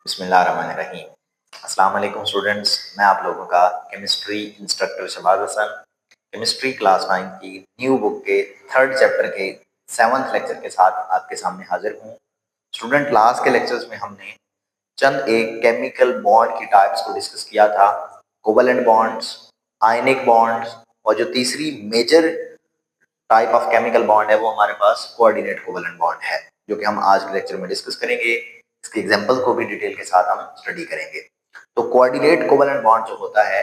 बिस्मिल्लाहिर्रहमानिर्रहीम। अस्सलाम वालेकुम स्टूडेंट्स, मैं आप लोगों का chemistry instructor Shahbaz Hasan chemistry class 9 की न्यू बुक के 3rd चैप्टर के 7th लेक्चर के साथ आपके सामने हाजिर हूँ। स्टूडेंट, लास्ट के लेक्चर्स में हमने चंद एक केमिकल बॉन्ड की टाइप्स को डिस्कस किया था, कोवलेंट बॉन्ड्स, आयनिक बॉन्ड्स, और जो तीसरी major type of chemical bond है वो हमारे पास कोऑर्डिनेट कोवलेंट बॉन्ड है, जो कि हम आज के लेक्चर में डिस्कस करेंगे। इसके एग्जांपल को भी डिटेल के साथ हम स्टडी करेंगे। तो कोऑर्डिनेट कोवलेंट बॉन्ड जो होता है,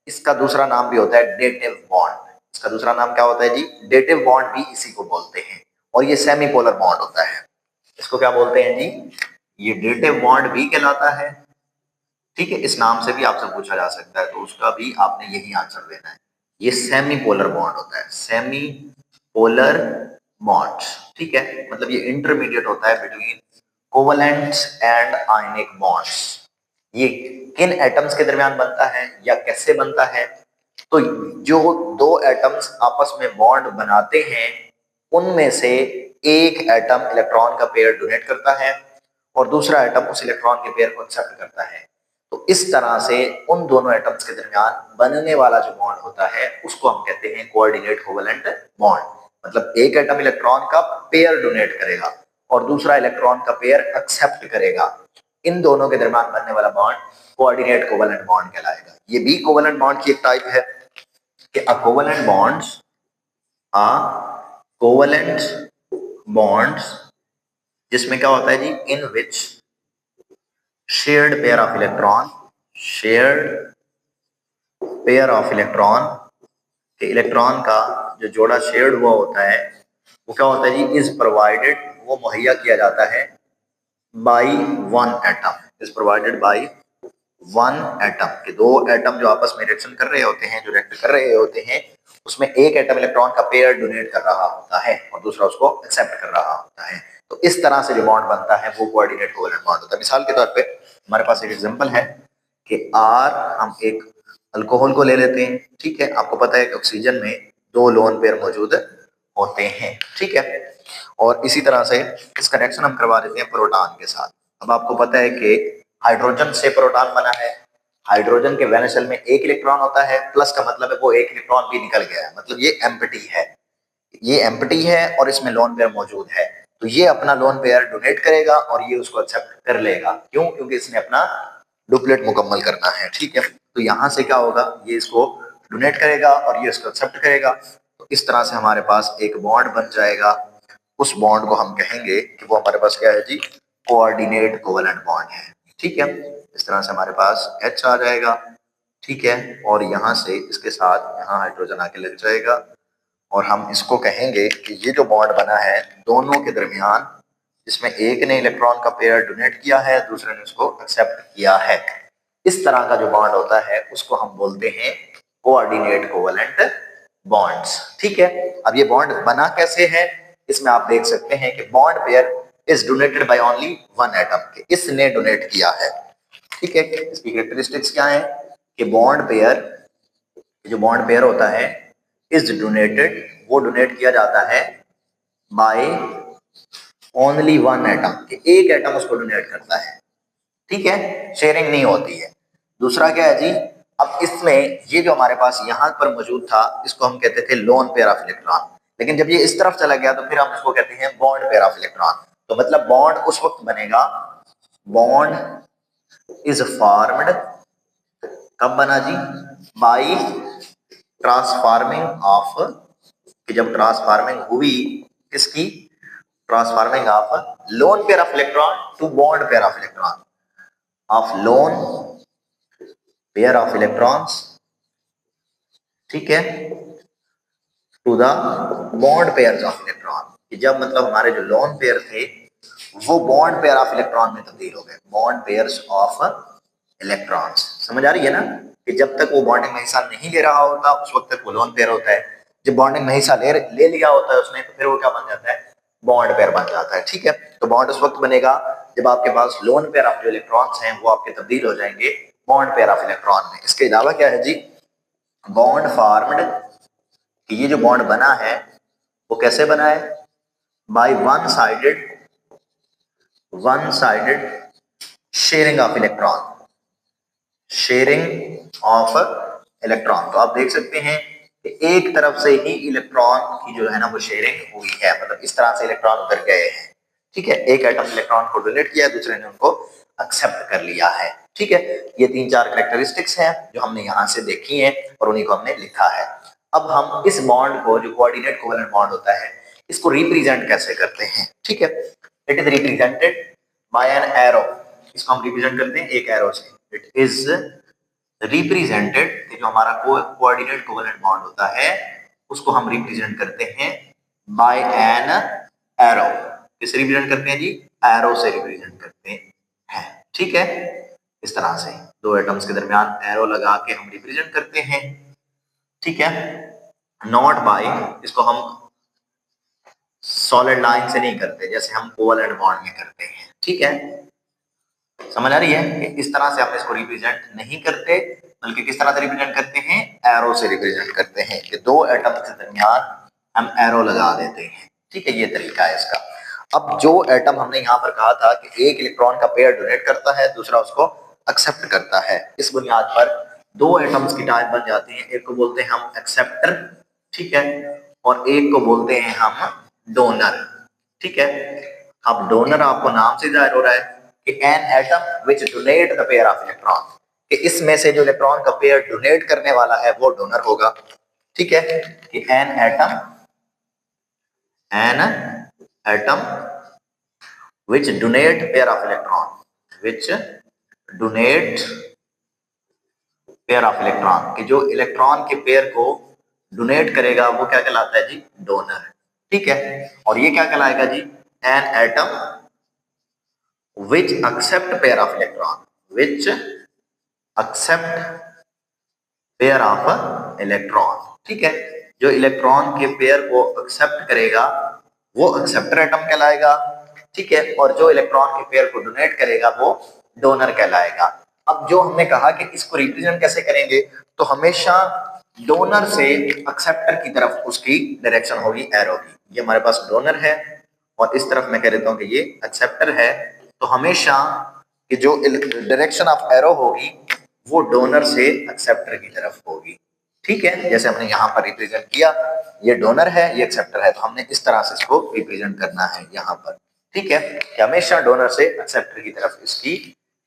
इसका दूसरा नाम भी होता है डेटिव बॉन्ड। इसका दूसरा नाम क्या होता है जी? डेटिव बॉन्ड भी इसी को बोलते हैं, और ये सेमी पोलर बॉन्ड होता है। इसको क्या बोलते हैं जी? ये डेटिव बॉन्ड भी कहलाता है। ठीक है, इस नाम से भी आपसे पूछा जा सकता है, तो उसका भी आपने यही आंसर देना है। ये सेमी पोलर बॉन्ड होता है, सेमी पोलर बॉन्ड्स। ठीक है, मतलब ये इंटरमीडिएट होता है बिटवीन कोवलेंट्स एंड आयनिक बॉन्ड्स। ये किन एटम्स के दरमियान बनता है या कैसे बनता है? तो जो दो एटम्स आपस में बॉन्ड बनाते हैं, उनमें से एक एटम इलेक्ट्रॉन का पेयर डोनेट करता है और दूसरा एटम उस इलेक्ट्रॉन के पेयर को एक्सेप्ट करता है। तो इस तरह से उन दोनों एटम्स के दरमियान बनने वाला जो बॉन्ड होता है उसको हम कहते हैं कोऑर्डिनेट कोवलेंट बॉन्ड। मतलब एक एटम इलेक्ट्रॉन का पेयर डोनेट करेगा और दूसरा इलेक्ट्रॉन का पेयर एक्सेप्ट करेगा। इन दोनों के दरमियान बनने वाला बॉन्ड कोऑर्डिनेट कोवलेंट बॉन्ड कहलाएगा। ये भी कोवलेंट बॉन्ड की एक टाइप है कि कोवलेंट बॉन्ड्स कोवलेंट बॉन्ड्स जिसमें क्या होता है जी? In which shared pair of electron, shared pair of electron, के इलेक्ट्रॉन का जो जोड़ा शेयर्ड हुआ होता है वो क्या होता है जी? इज प्रोवाइडेड, वो मुहैया किया जाता है by one atom, is provided by one atom. के दो एटम जो आपस में रिएक्शन कर रहे होते हैं, जो रिएक्ट कर रहे होते हैं, उसमें एक एटम इलेक्ट्रॉन का पेयर डोनेट कर रहा होता है और दूसरा उसको एक्सेप्ट कर रहा होता है। तो इस तरह से जो बॉन्ड बनता है वो कोऑर्डिनेट कोवलेंट बॉन्ड होता है। मिसाल के तौर पे हमारे पास एक एग्जांपल है कि आर, हम एक अल्कोहल को ले लेते हैं। ठीक है, आपको पता है कि ऑक्सीजन में दो लोन पेयर मौजूद होते हैं। ठीक है, और इसी तरह से इसका रिएक्शन हम करवा देते हैं प्रोटॉन के साथ। अब आपको पता है कि हाइड्रोजन से प्रोटॉन बना है। हाइड्रोजन के वैलेंस शेल में एक इलेक्ट्रॉन होता है, प्लस का मतलब है वो एक इलेक्ट्रॉन भी निकल गया है, मतलब ये एम्प्टी है। ये एम्प्टी है और इसमें लोन पेयर मौजूद है, तो ये अपना लोन पेयर डोनेट करेगा और ये उसको एक्सेप्ट कर लेगा। क्यों? क्योंकि इसने अपना डुप्लेट मुकम्मल करना है। ठीक है, तो यहां से क्या होगा? ये इसको डोनेट करेगा और ये इसको एक्सेप्ट करेगा। तो इस तरह से हमारे पास एक बॉन्ड बन जाएगा। उस बॉन्ड को हम कहेंगे कि वो हमारे पास क्या है जी? कोऑर्डिनेट कोवलेंट बॉन्ड है। ठीक है, इस तरह से हमारे पास H आ जाएगा। ठीक है, और यहाँ से इसके साथ यहाँ हाइड्रोजन आके लग जाएगा और हम इसको कहेंगे कि ये जो बॉन्ड बना है दोनों के दरमियान, जिसमें एक ने इलेक्ट्रॉन का पेयर डोनेट किया है, दूसरे ने उसको एक्सेप्ट किया है, इस तरह का जो बॉन्ड होता है उसको हम बोलते हैं कोऑर्डिनेट कोवलेंट बॉन्ड्स। ठीक है, अब ये बॉन्ड बना कैसे है? इसमें आप देख सकते हैं कि bond pair is donated by only one atom, के इसने डोनेट किया है। ठीक है, इसकी कैरेक्टरिस्टिक्स क्या है कि बॉन्ड पेयर, जो बॉन्ड पेयर होता है इज डोनेटेड, वो डोनेट किया जाता है बाय ओनली वन एटम, के एक एटम उसको डोनेट करता है। ठीक है, शेयरिंग नहीं होती है। दूसरा क्या है जी? अब इसमें ये जो हमारे पास यहाँ पर मौजूद था इसको हम कहते थे लोन पेयर ऑफ इलेक्ट्रॉन, लेकिन जब ये इस तरफ चला गया तो फिर हम इसको कहते हैं बॉन्ड पेयर ऑफ इलेक्ट्रॉन। तो मतलब बॉन्ड उस वक्त बनेगा, बॉन्ड इज फॉर्म्ड, कब बना जी? बाई ट्रांसफार्मिंग ऑफ, कि जब ट्रांसफार्मिंग हुई, किसकी? Transforming of lone pair of electron to bond pair of electron, of lone pair of electrons, ठीक है, to the bond pair of electron. कि जब मतलब हमारे जो लोन पेयर थे वो बॉन्ड पेयर ऑफ इलेक्ट्रॉन में तब्दील हो गए, बॉन्ड पेयर्स ऑफ इलेक्ट्रॉन्स। समझ आ रही है ना? कि जब तक वो बॉन्डिंग में हिस्सा नहीं ले रहा होता उस वक्त तक वो लोन पेयर होता है, जब बॉन्डिंग में हिस्सा ले लिया होता है उसने, तो फिर वो क्या बन जाता है? बॉन्ड पेयर बन जाता है। ठीक है, तो बॉन्ड उस वक्त बनेगा जब आपके पास लोन पेयर ऑफ जो इलेक्ट्रॉन्स हैं वो आपके तब्दील हो जाएंगे बॉन्ड पेयर ऑफ इलेक्ट्रॉन में। इसके अलावा क्या है जी? बॉन्ड फॉर्म्ड, कि ये जो बॉन्ड बना है वो कैसे बना है? By one sided sharing of electron, sharing of electron. तो आप देख सकते हैं कि एक तरफ से ही इलेक्ट्रॉन की जो है ना वो शेयरिंग हुई है, मतलब इस तरह से इलेक्ट्रॉन उधर गए हैं। ठीक है, एक एटम इलेक्ट्रॉन को डोनेट किया, दूसरे ने उनको एक्सेप्ट कर लिया है। ठीक है, ये 3-4 कैरेक्टरिस्टिक्स हैं जो हमने यहां से देखी हैं और उन्हीं को हमने लिखा है। अब हम इस बॉन्ड को, जो कोऑर्डिनेट कोवेलेंट बॉन्ड होता है, इसको रिप्रेजेंट कैसे करते हैं? ठीक है, it is represented by an arrow. इसको हम रिप्रेजेंट करते हैं एक एरो से। इट इज रिप्रेजेंटेड, जो हमारा कोऑर्डिनेट कोवेलेंट बॉन्ड होता है उसको हम रिप्रेजेंट करते हैं बाय एन एरो। किसे रिप्रेजेंट करते हैं जी? एरो से रिप्रेजेंट करते हैं। ठीक है, इस तरह से दो एटम्स के दरमियान एरो लगा के हम रिप्रेजेंट करते हैं। ठीक है, नॉट बाय, इसको हम सॉलिड लाइन से नहीं करते जैसे हम कोवेलेंट बॉन्ड में करते हैं। ठीक है, समझ आ रही है कि इस तरह से हम इसको रिप्रेजेंट नहीं करते, बल्कि किस तरह से रिप्रेजेंट करते हैं? एरो से रिप्रेजेंट करते हैं कि दो एटम के दरमियान हम एरो लगा देते हैं। ठीक है, ये तरीका है इसका। अब जो एटम हमने यहाँ पर कहा था कि एक इलेक्ट्रॉन का पेयर डोनेट करता है, दूसरा उसको एक्सेप्ट करता है, इस बुनियाद पर दो एटम्स की टाइप बन जाती है। एक को बोलते हैं हम एक्सेप्टर, ठीक है, और एक को बोलते हैं हम डोनर। ठीक है, अब डोनर आपको नाम से जाहिर हो रहा है कि an atom which donate the pair of electron, कि इसमें से जो इलेक्ट्रॉन का पेयर डोनेट करने वाला है वो डोनर होगा। ठीक है, कि an atom which donate pair of electron, which donate pair of electron, कि जो इलेक्ट्रॉन के पेयर को डोनेट करेगा वो क्या कहलाता है जी? डोनर। ठीक है, और ये क्या कहलाएगा जी? An atom which accept pair of electron, which accept pair of electron। ठीक है, जो इलेक्ट्रॉन के पेयर को एक्सेप्ट करेगा वो एक्सेप्टर एटम कहलाएगा। ठीक है, और जो इलेक्ट्रॉन के पेयर को डोनेट करेगा वो डोनर कहलाएगा। अब जो हमने कहा कि इसको रिप्रेजेंट कैसे करेंगे, तो हमेशा डोनर से एक्सेप्टर की तरफ उसकी डायरेक्शन होगी एरो की। ये हमारे पास डोनर है और इस तरफ मैं कह देता हूं कि ये एक्सेप्टर है, तो हमेशा कि जो डायरेक्शन ऑफ एरो होगी वो डोनर से एक्सेप्टर की तरफ होगी। ठीक है, जैसे हमने यहाँ पर रिप्रेजेंट किया, ये डोनर है ये एक्सेप्टर है, तो हमने इस तरह से इसको रिप्रेजेंट करना है यहाँ पर। ठीक है, कि हमेशा डोनर से एक्सेप्टर की तरफ इसकी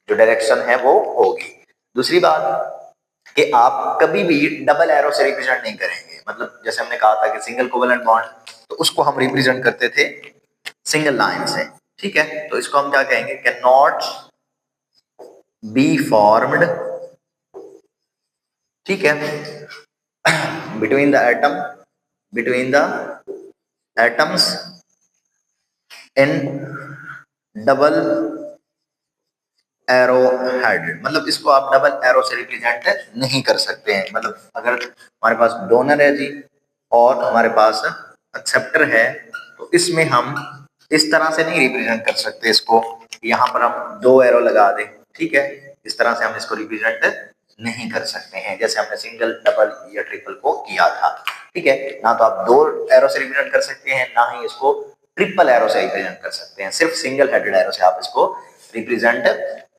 जो डायरेक्शन है वो होगी। दूसरी बात कि आप कभी भी डबल एरो से रिप्रेजेंट नहीं करेंगे, मतलब जैसे हमने कहा था कि सिंगल कोवेलेंट बॉन्ड, तो उसको हम रिप्रेजेंट करते थे सिंगल लाइन से। ठीक है, तो इसको हम क्या कहेंगे? कैन नॉट बी फॉर्म्ड, ठीक है, between the atom, between the atoms in double arrow headed, मतलब इसको आप डबल एरो से रिप्रेजेंट नहीं कर सकते हैं। मतलब अगर हमारे पास डोनर है जी और हमारे पास एक्सेप्टर है, तो इसमें हम इस तरह से नहीं रिप्रेजेंट कर सकते इसको, यहाँ पर हम दो एरो लगा दें। ठीक है, इस तरह से हम इसको रिप्रेजेंट नहीं कर सकते हैं जैसे हमने सिंगल, डबल या ट्रिपल को किया था। ठीक है, ना तो आप दो एरो से रिप्रेजेंट कर सकते हैं, ना ही इसको ट्रिपल एरो से रिप्रेजेंट कर सकते हैं, सिर्फ सिंगल हेडेड एरो से आप इसको रिप्रेजेंट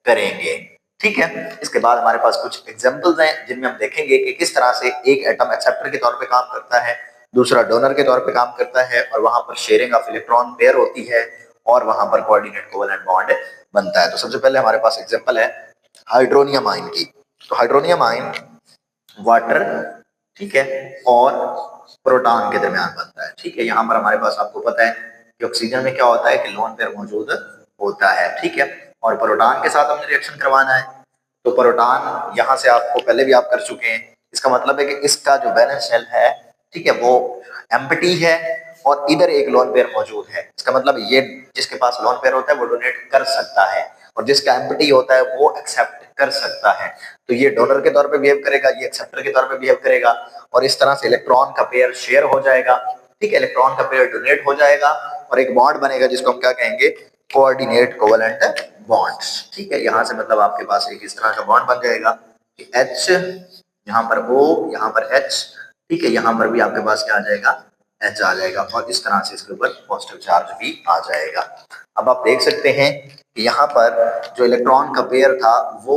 करेंगे। ठीक है, इसके बाद हमारे पास कुछ एग्जांपल्स हैं जिनमें हम देखेंगे कि किस तरह से एक एटम एक्सेप्टर के तौर पे काम करता है, दूसरा डोनर के तौर पे काम करता है, और वहां पर शेयरिंग ऑफ इलेक्ट्रॉन पेयर होती है और वहां पर कोऑर्डिनेट कोवेलेंट बॉन्ड बनता है। तो सबसे पहले हमारे पास एग्जांपल है हाइड्रोनियम आयन की। तो हाइड्रोनियम आयन वाटर, ठीक है, और प्रोटॉन के दरमियान बनता है। ठीक है, यहाँ पर हमारे पास आपको पता है कि ऑक्सीजन में क्या होता है कि लोन पेयर मौजूद होता है। ठीक है, और प्रोटॉन के साथ हमने रिएक्शन करवाना है, तो प्रोटॉन यहाँ से आपको पहले भी आप कर चुके हैं। इसका मतलब है कि इसका जो वैलेंस शेल है, ठीक है, वो एम्प्टी है और इधर एक लोन पेयर मौजूद है। इसका मतलब ये जिसके पास लोन पेयर होता है वो डोनेट कर सकता है, और जिसका एम्प्टी होता है वो एक्सेप्ट कर सकता है। तो ये डोनर के तौर पे बिहेव करेगा, ये एक्सेप्टर के तौर पे बिहेव करेगा, और इस तरह से इलेक्ट्रॉन का पेयर शेयर हो जाएगा। ठीक है, इलेक्ट्रॉन का पेयर डोनेट हो जाएगा और एक बॉन्ड बनेगा जिसको हम क्या कहेंगे? Coordinate covalent bonds. ठीक है, यहां से मतलब आपके पास एक इस तरह का बॉन्ड बन जाएगा कि H, यहाँ पर O, यहाँ पर H, ठीक है, यहाँ पर भी आपके पास क्या आ जाएगा? H आ जाएगा और इस तरह से इसके ऊपर पॉजिटिव चार्ज भी आ जाएगा। अब आप देख सकते हैं कि यहाँ पर जो इलेक्ट्रॉन का पेयर था वो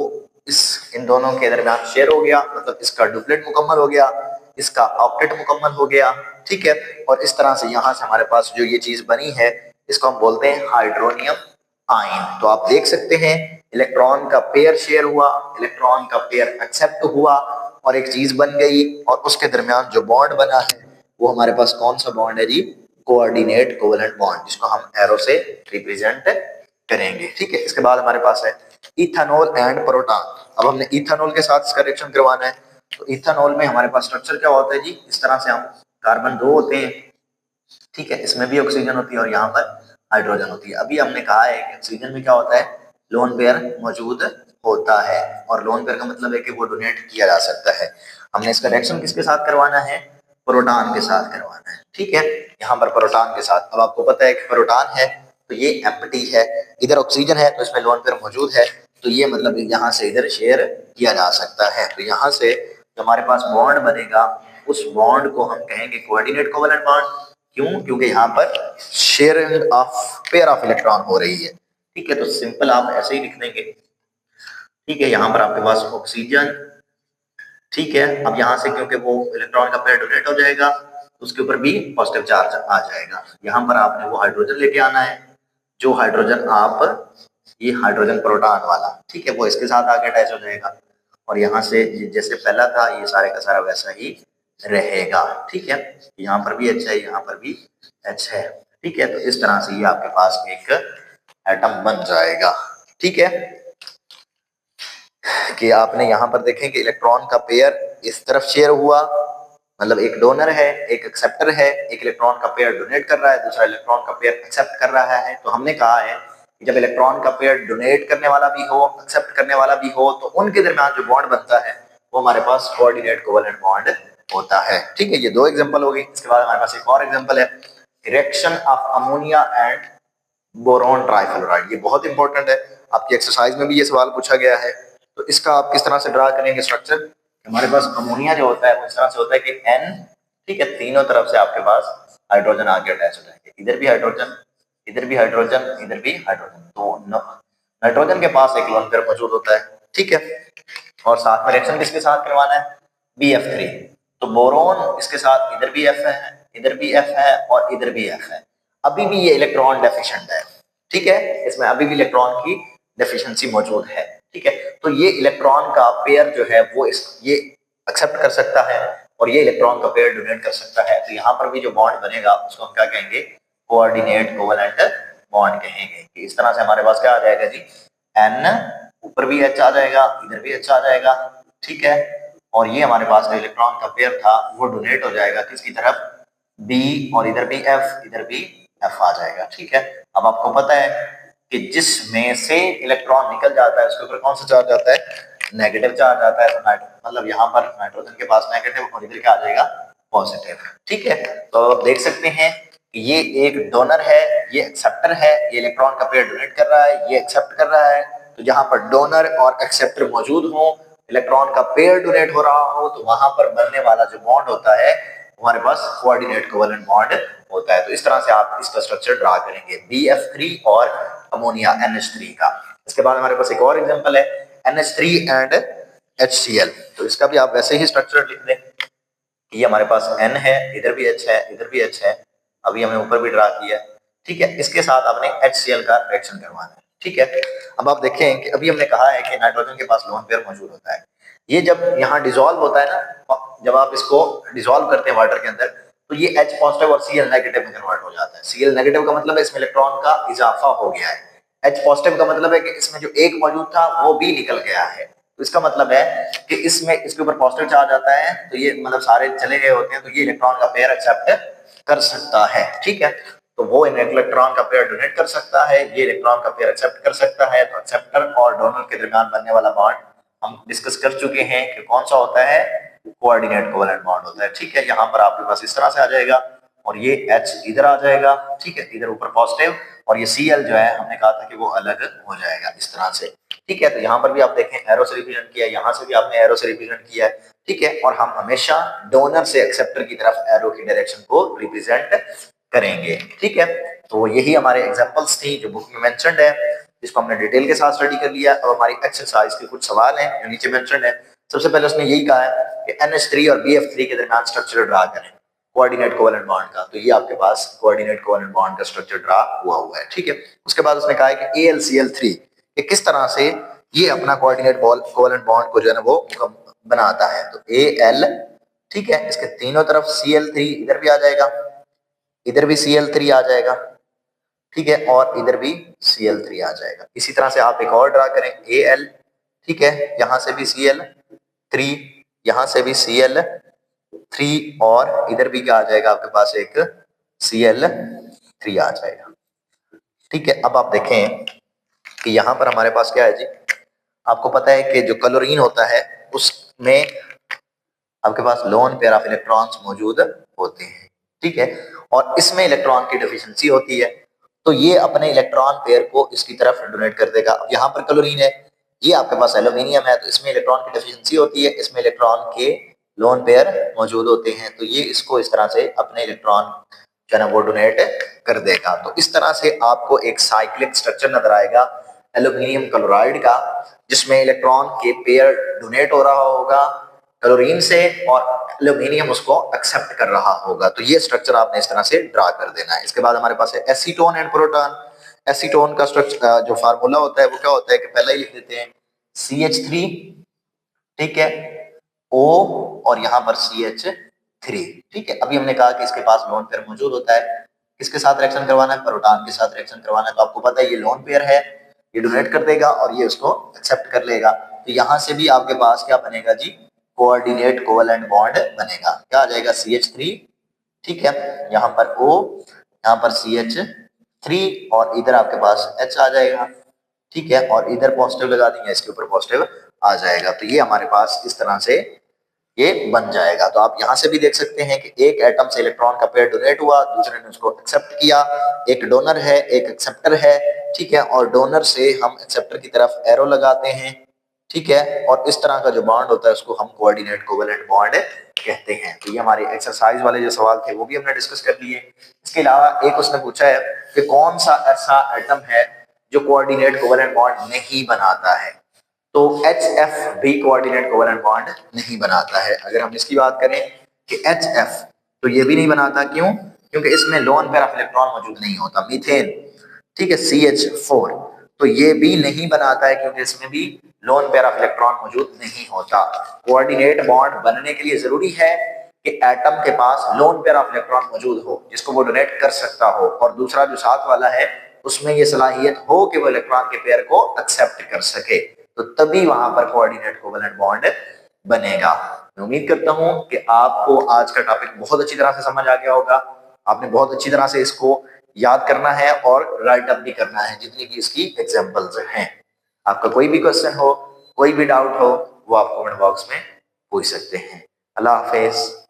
इन दोनों के दरमियान शेयर हो गया, मतलब इसका डुप्लेट मुकम्मल हो गया, इसका ऑक्टेट मुकम्मल हो गया, ठीक है। और इस तरह से यहाँ से हमारे पास जो ये चीज बनी है इसको हम बोलते हैं हाइड्रोनियम आयन। तो आप देख सकते हैं इलेक्ट्रॉन का पेयर शेयर हुआ, इलेक्ट्रॉन का पेयर एक्सेप्ट हुआ और एक चीज बन गई, और उसके दरमियान जो बॉन्ड बना है वो हमारे पास कौन सा बॉन्ड है जी? कोऑर्डिनेट कोवेलेंट बॉन्ड, जिसको हम एरो से रिप्रेजेंट करेंगे, ठीक है। इसके बाद हमारे पास है इथेनॉल एंड प्रोटॉन। अब हमने इथेनॉल के साथ इसका रिएक्शन करवाना है। तो इथेनॉल में हमारे पास स्ट्रक्चर क्या होता है जी? इस तरह से हम कार्बन 2 होते हैं, ठीक है, इसमें भी ऑक्सीजन होती है और यहाँ पर हाइड्रोजन होती है। अभी हमने कहा है कि ऑक्सीजन में क्या होता है? लोन पेयर मौजूद होता है, और लोन पेयर का मतलब है कि वो डोनेट किया जा सकता है। हमने इसका रिएक्शन किसके साथ करवाना है? प्रोटॉन के साथ करवाना है, ठीक है, यहाँ पर प्रोटॉन के साथ। अब आपको पता है कि प्रोटॉन है तो ये एम्प्टी है, इधर ऑक्सीजन है तो इसमें लोन पेयर मौजूद है, तो ये मतलब यहाँ से इधर शेयर किया जा सकता है। तो यहाँ से जो हमारे पास बॉन्ड बनेगा उस बॉन्ड को हम कहेंगे कोऑर्डिनेट कोवेलेंट बॉन्ड। क्यों? क्योंकि यहाँ पर sharing of pair of electron हो रही है, ठीक है। तो सिंपल आप ऐसे ही लिख देंगे, ठीक है। यहाँ पर आपके पास ऑक्सीजन, ठीक है। अब यहाँ से क्योंकि वो इलेक्ट्रॉन का पेयर डोनेट हो जाएगा तो उसके ऊपर भी पॉजिटिव चार्ज आ जाएगा। यहाँ पर आपने वो हाइड्रोजन लेके आना है, जो हाइड्रोजन आप ये हाइड्रोजन प्रोटॉन वाला, ठीक है, वो इसके साथ आगे अटैच हो जाएगा और यहाँ से जैसे पहला था ये सारे का सारा वैसा ही रहेगा, ठीक है। यहाँ पर भी H है, यहाँ पर भी H है, ठीक है। तो इस तरह से ये आपके पास एक एटम बन जाएगा, ठीक है। कि आपने यहाँ पर देखें कि इलेक्ट्रॉन का पेयर इस तरफ शेयर हुआ, मतलब एक डोनर है, एक एक्सेप्टर है, एक इलेक्ट्रॉन का पेयर डोनेट कर रहा है, दूसरा इलेक्ट्रॉन का पेयर एक्सेप्ट कर रहा है। तो हमने कहा है कि जब इलेक्ट्रॉन का पेयर डोनेट करने वाला भी हो, एक्सेप्ट करने वाला भी हो, तो उनके दरमियान जो बॉन्ड बनता है वो हमारे पास कोऑर्डिनेट कोवेलेंट बॉन्ड होता है, ठीक है। ये 2 एग्जांपल हो गई। इसके बाद हमारे पास एक और एग्जांपल है, reaction of ammonia and boron trifluoride. ये बहुत इंपॉर्टेंट है, आपकी एक्सरसाइज में भी ये सवाल पूछा गया है। तो इसका आप किस तरह से ड्रा करेंगे स्ट्रक्चर? हमारे पास अमोनिया जो होता है वो इस तरह से होता है कि N, ठीक है, तीनों तरफ से आपके पास हाइड्रोजन आगे अटैच हो जाएंगे, इधर भी हाइड्रोजन, इधर भी हाइड्रोजन, इधर भी हाइड्रोजन। तो नाइट्रोजन के पास एक लोन पेयर मौजूद होता है, ठीक है। और साथ में रिएक्शन किसके साथ करवाना है? BF3। तो बोरोन इसके साथ इधर भी F है, इधर भी F है और इधर भी F है। अभी भी ये इलेक्ट्रॉन डेफिशिएंट है, ठीक है, इसमें अभी भी इलेक्ट्रॉन की डेफिशिएंसी मौजूद है, ठीक है। तो ये इलेक्ट्रॉन का पेयर जो है वो ये एक्सेप्ट कर सकता है और ये इलेक्ट्रॉन का पेयर डोनेट कर सकता है। तो यहाँ पर भी जो बॉन्ड बनेगा उसको हम क्या कहेंगे? कोऑर्डिनेट कोवेलेंट बॉन्ड कहेंगे। इस तरह से हमारे पास क्या आ जाएगा जी? N, ऊपर भी H आ जाएगा, इधर भी H आ जाएगा, ठीक है। और ये हमारे पास जो इलेक्ट्रॉन का पेयर था वो डोनेट हो जाएगा किसकी तरफ? B, और इधर भी F, इधर भी F आ जाएगा, ठीक है। अब आपको पता है कि जिसमें से इलेक्ट्रॉन निकल जाता है उसके ऊपर कौन सा चार्ज आता है? नेगेटिव चार्ज आता है। तो मतलब यहाँ पर नाइट्रोजन के पास नेगेटिव और इधर क्या आ जाएगा? पॉजिटिव, ठीक है। तो आप देख सकते हैं कि ये एक डोनर है, ये एक्सेप्टर है, ये इलेक्ट्रॉन का पेयर डोनेट कर रहा है, ये एक्सेप्ट कर रहा है। तो जहां पर डोनर और एक्सेप्टर मौजूद हो, इलेक्ट्रॉन का पेयर डोनेट हो रहा हो, तो वहां पर बनने वाला जो बॉन्ड होता है हमारे पास कोऑर्डिनेट कोवेलेंट बॉन्ड होता है। तो इस तरह से आप इसका स्ट्रक्चर ड्रा करेंगे, BF3 और अमोनिया NH3 का। इसके बाद हमारे पास एक और एग्जांपल है NH3 एंड HCl। तो इसका भी आप वैसे ही स्ट्रक्चर लिख दें। ये हमारे पास N है, इधर भी H है, इधर भी H है, अभी हमने ऊपर भी ड्रा किया, ठीक है। इसके साथ आपने HCl का रिएक्शन करवाना है, ठीक है। अब आप देखें कि अभी हमने कहा है कि नाइट्रोजन के पास लोन पेयर मौजूद होता है। ये जब यहाँ डिसॉल्व होता है ना, जब आप इसको डिसॉल्व करते हैं वाटर के अंदर, तो ये H पॉजिटिव और Cl नेगेटिव में कन्वर्ट हो जाता है। Cl नेगेटिव का मतलब है इसमें इलेक्ट्रॉन का इजाफा हो गया है, H पॉजिटिव का मतलब है कि इसमें जो एक मौजूद था वो भी निकल गया है। तो इसका मतलब है कि इसमें इसके ऊपर पॉजिटिव चार्ज आता है, तो ये मतलब सारे चले गए होते हैं, तो ये इलेक्ट्रॉन का पेयर एक्सेप्ट कर सकता है, ठीक है। तो वो इलेक्ट्रॉन का पेयर डोनेट कर सकता है, ये इलेक्ट्रॉन का पेयर एक्सेप्ट कर सकता है। तो एक्सेप्टर और डोनर के दरमियान बनने वाला बॉन्ड हम डिस्कस कर चुके हैं कि कौन सा होता है? कोऑर्डिनेट कोवेलेंट बॉन्ड होता है, ठीक है। यहाँ पर आपके पास इस तरह से आ जाएगा और ये H इधर आ जाएगा, ठीक है, इधर ऊपर पॉजिटिव, और ये Cl जो है हमने कहा था कि वो अलग हो जाएगा इस तरह से। ठीक है। तो यहाँ पर भी आप देखें एरो से रिप्रेजेंट किया है, यहाँ से भी आपने एरो से रिप्रेजेंट किया है, ठीक है। और हम हमेशा डोनर से एक्सेप्टर की तरफ एरो की डायरेक्शन को रिप्रेजेंट करेंगे, ठीक है। तो यही हमारे एग्जांपल्स थी जो बुक में मेंशन्ड है, जिसको हमने डिटेल के साथ स्टडी कर लिया। अब हमारी एक्सरसाइज के कुछ सवाल हैं जो नीचे मेंशन्ड है। सबसे पहले उसने यही कहा है कि NH3 और BF3 के दरमियान स्ट्रक्चर ड्रा करें कोऑर्डिनेट कोवेलेंट बॉन्ड का। तो ये आपके पास कोऑर्डिनेट कोवेलेंट बॉन्ड का स्ट्रक्चर ड्रा हुआ है, ठीक है। उसके बाद उसने कहा है कि AlCl3 कि किस तरह से ये अपना कोऑर्डिनेट कोवेलेंट बॉन्ड को जो है ना वो बनाता है। तो Al, ठीक है, इसके तीनों तरफ Cl3 इधर भी आ जाएगा, इधर भी Cl3 आ जाएगा, ठीक है, और इधर भी Cl3 आ जाएगा। इसी तरह से आप एक और ड्रा करें Al, ठीक है, यहां से भी Cl3, यहां से भी Cl3 और इधर भी क्या आ जाएगा आपके पास एक Cl3 आ जाएगा, ठीक है। अब आप देखें कि यहां पर हमारे पास क्या है जी, आपको पता है कि जो क्लोरीन होता है उसमें आपके पास लोन पेयर ऑफ इलेक्ट्रॉन्स मौजूद होते हैं, ठीक है, और इसमें इलेक्ट्रॉन की डेफिशिएंसी होती है। तो ये अपने इलेक्ट्रॉन पेयर को इसकी तरफ डोनेट कर देगा। अब यहाँ पर क्लोरीन है, ये आपके पास एल्यूमिनियम है, तो इसमें इलेक्ट्रॉन की डेफिशिएंसी होती है, इसमें इलेक्ट्रॉन के लोन पेयर मौजूद होते हैं। तो ये इसको इस तरह से अपने इलेक्ट्रॉन जो है ना वो डोनेट कर देगा। तो इस तरह से आपको एक साइक्लिक स्ट्रक्चर नजर आएगा एल्यूमिनियम क्लोराइड का, जिसमें इलेक्ट्रॉन के पेयर डोनेट हो रहा होगा क्लोरीन से और एल्यूमिनियम उसको एक्सेप्ट कर रहा होगा। तो ये स्ट्रक्चर आपने इस तरह से ड्रा कर देना है। इसके बाद हमारे पास है एसीटोन एंड प्रोटॉन। एसीटोन का स्ट्रक्चर जो फार्मूला होता है वो क्या होता है कि पहले ही लिख देते हैं CH3, ठीक है, O और यहाँ पर CH3, ठीक है। अभी हमने कहा कि इसके पास लोन पेयर मौजूद होता है, किसके साथ रिएक्शन करवाना है, प्रोटॉन के साथ रिएक्शन करवाना है। तो आपको पता है ये लोन पेयर है, ये डोनेट कर देगा और ये उसको एक्सेप्ट कर लेगा। तो यहाँ से भी आपके पास क्या बनेगा जी, कोऑर्डिनेट कोवेलेंट बॉन्ड बनेगा। क्या आ जाएगा CH3, ठीक है, यहाँ पर O, यहाँ पर CH3 और इधर आपके पास H आ जाएगा, ठीक है, और इधर पॉजिटिव लगा देंगे, इसके ऊपर पॉजिटिव आ जाएगा। तो ये हमारे पास इस तरह से ये बन जाएगा। तो आप यहां से भी देख सकते हैं कि एक एटम से इलेक्ट्रॉन का पेयर डोनेट हुआ, दूसरे ने उसको एक्सेप्ट किया, एक डोनर है एक एक्सेप्टर है, ठीक है, और डोनर से हम एक्सेप्टर की तरफ एरो लगाते हैं, ठीक है, और इस तरह का जो बॉन्ड होता है उसको हम कोऑर्डिनेट कोवेलेंट बॉन्ड कहते हैं। तो ये हमारे एक्सरसाइज वाले जो सवाल थे वो भी हमने डिस्कस कर लिए। इसके अलावा एक उसने पूछा है कि कौन सा ऐसा एटम है जो कोऑर्डिनेट कोवेलेंट बॉन्ड नहीं बनाता है। तो HF भी कोऑर्डिनेट कोवेलेंट बॉन्ड नहीं बनाता है। अगर हम इसकी बात करें कि HF, तो ये भी नहीं बनाता, क्यों? क्योंकि इसमें लोन पेयर ऑफ इलेक्ट्रॉन मौजूद नहीं होता। मीथेन, ठीक है, CH4, तो ये भी नहीं बनाता है क्योंकि इसमें भी लोन पेयर ऑफ इलेक्ट्रॉन मौजूद नहीं होता। कोऑर्डिनेट बॉन्ड बनने के लिए जरूरी है कि एटम के पास लोन पेयर ऑफ इलेक्ट्रॉन मौजूद हो जिसको वो डोनेट कर सकता हो, और दूसरा जो साथ वाला है उसमें ये सलाहियत हो कि वो इलेक्ट्रॉन के पेयर को एक्सेप्ट कर सके, तो तभी वहां पर कोऑर्डिनेट कोवेलेंट बॉन्ड बनेगा। मैं उम्मीद करता हूं कि आपको आज का टॉपिक बहुत अच्छी तरह से समझ आ गया होगा। आपने बहुत अच्छी तरह से इसको याद करना है और राइट अप भी करना है जितनी भी इसकी एग्जांपल्स हैं। आपका कोई भी क्वेश्चन हो, कोई भी डाउट हो, वो आप कमेंट बॉक्स में पूछ सकते हैं। अल्लाह हाफिज।